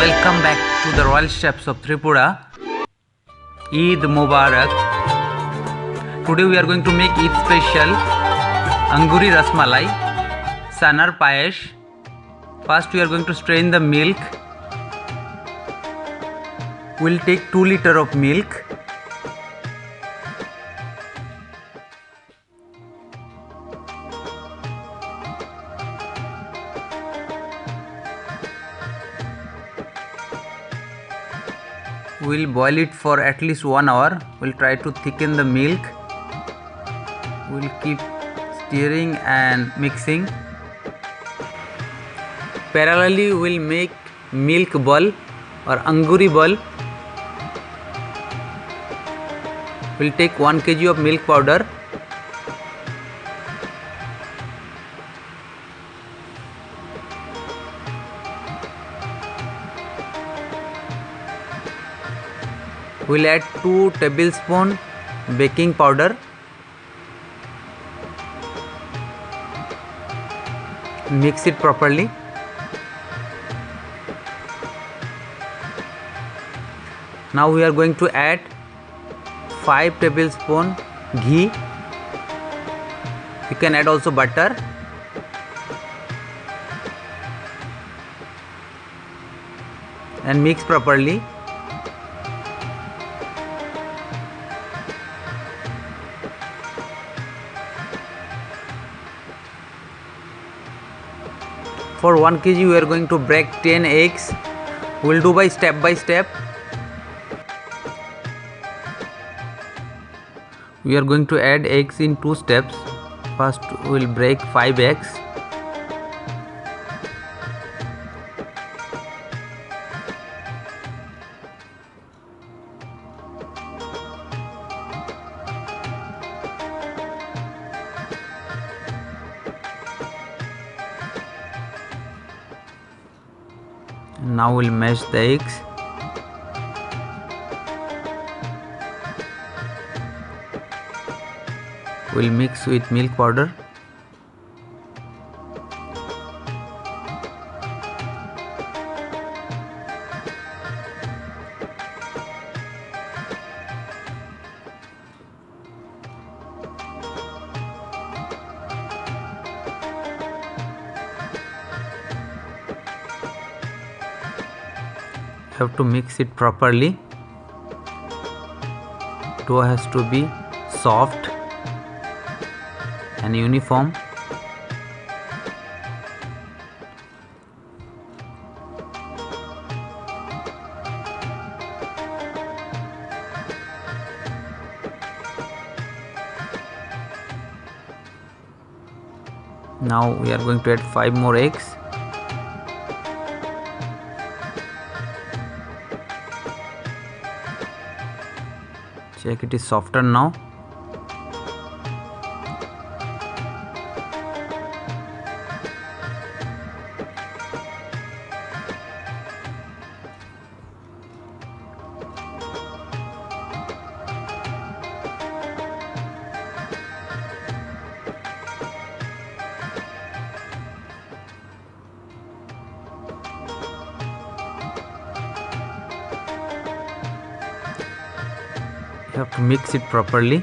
Welcome back to the Royal Chefs of Tripura. Eid Mubarak. Today we are going to make Eid special Anguri Rasmalai, Sanar Payesh. First we are going to strain the milk. We'll take 2 liters of milk. We'll boil it for at least 1 hour. We'll try to thicken the milk. We'll keep stirring and mixing. Parallelly, we'll make milk ball or anguri ball. We'll take 1 kg of milk powder. We'll add 2 tablespoons baking powder. Mix it properly. Now we are going to add 5 tablespoons ghee. You can add also butter. And mix properly. For 1 kg we are going to break 10 eggs. We will do by step. We are going to add eggs in 2 steps. First we will break 5 eggs. Now we'll mash the eggs. We'll mix with milk powder. Have to mix it properly. Dough has to be soft and uniform. Now we are going to add 5 more eggs. Check, it is softer now. You have to mix it properly.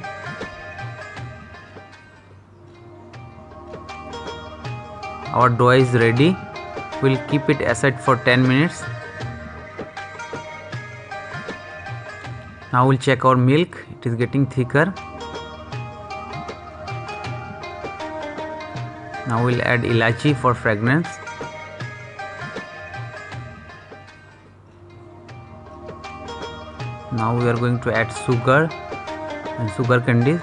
Our dough is ready. We'll keep it aside for 10 minutes. Now we'll check our milk. It is getting thicker. Now we'll add ilachi for fragrance. Now we are going to add sugar and sugar candies.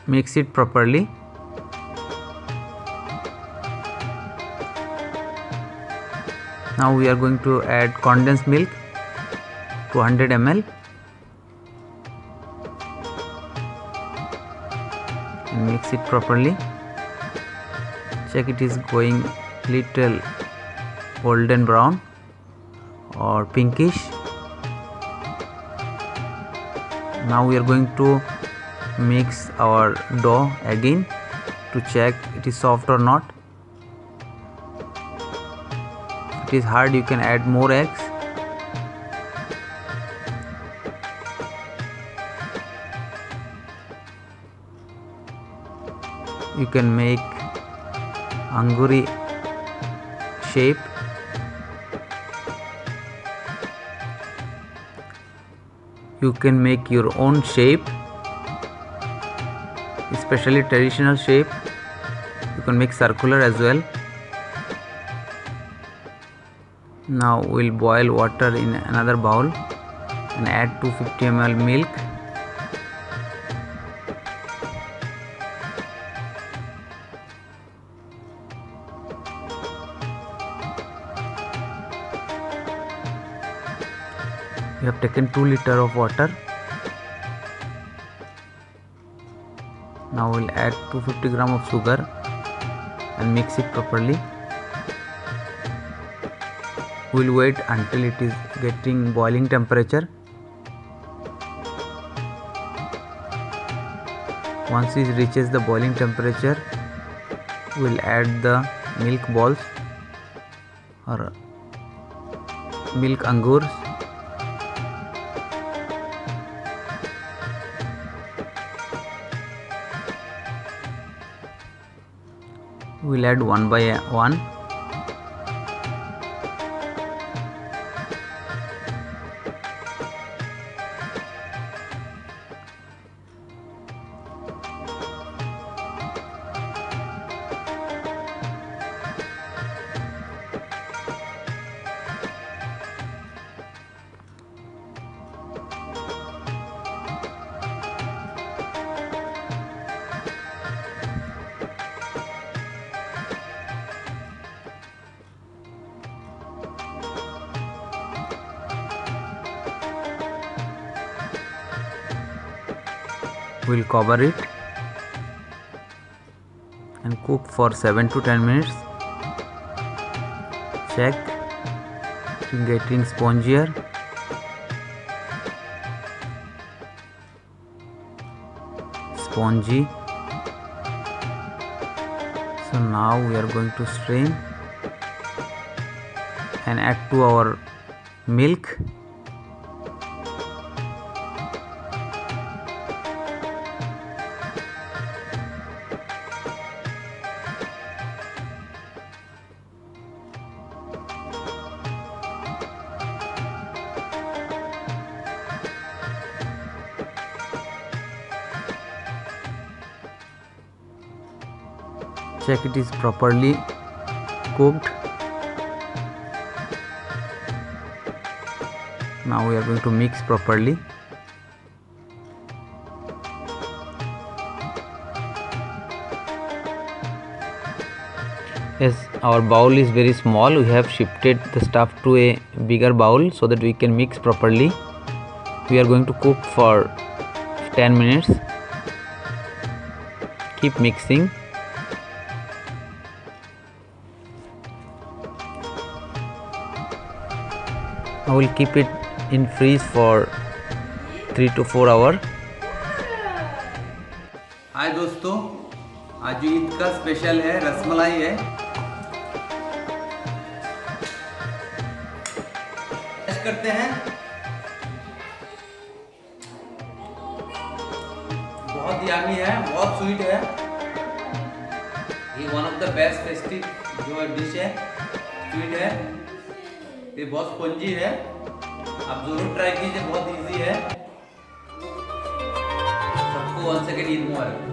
Mix it properly. Now we are going to add condensed milk, 200 ml. and mix it properly. Check it is going little golden brown or pinkish. Now we are going to mix our dough again to check it is soft or not. If it is hard, you can add more eggs. You can make anguri shape. You can make your own shape, especially traditional shape. You can make circular as well. Now we'll boil water in another bowl and add 250 ml milk. We have taken 2 liters of water. Now we'll add 250 grams of sugar and mix it properly. We'll wait until it is getting boiling temperature. Once it reaches the boiling temperature, we'll add the milk balls or milk angurs. We'll add one by one. We'll cover it and cook for 7 to 10 minutes. Check it getting spongier. Spongy. So now we are going to strain and add to our milk. Check it is properly cooked. Now we are going to mix properly. Yes, our bowl is very small. We have shifted the stuff to a bigger bowl so that we can mix properly. We are going to cook for 10 minutes. Keep mixing. I will keep it in freeze for 3 to 4 hours. हाय दोस्तों, आज ईद का special है, रसमलाई है। Test करते हैं। बहुत yummy है, बहुत स्वीट है। ये one of the best tasty जो डिश है, स्वीट है। ये बहुत स्पंजी है, आप जरूर ट्राई कीजिए, बहुत इजी है। सबको 1 सेकंड ईद मुबारक।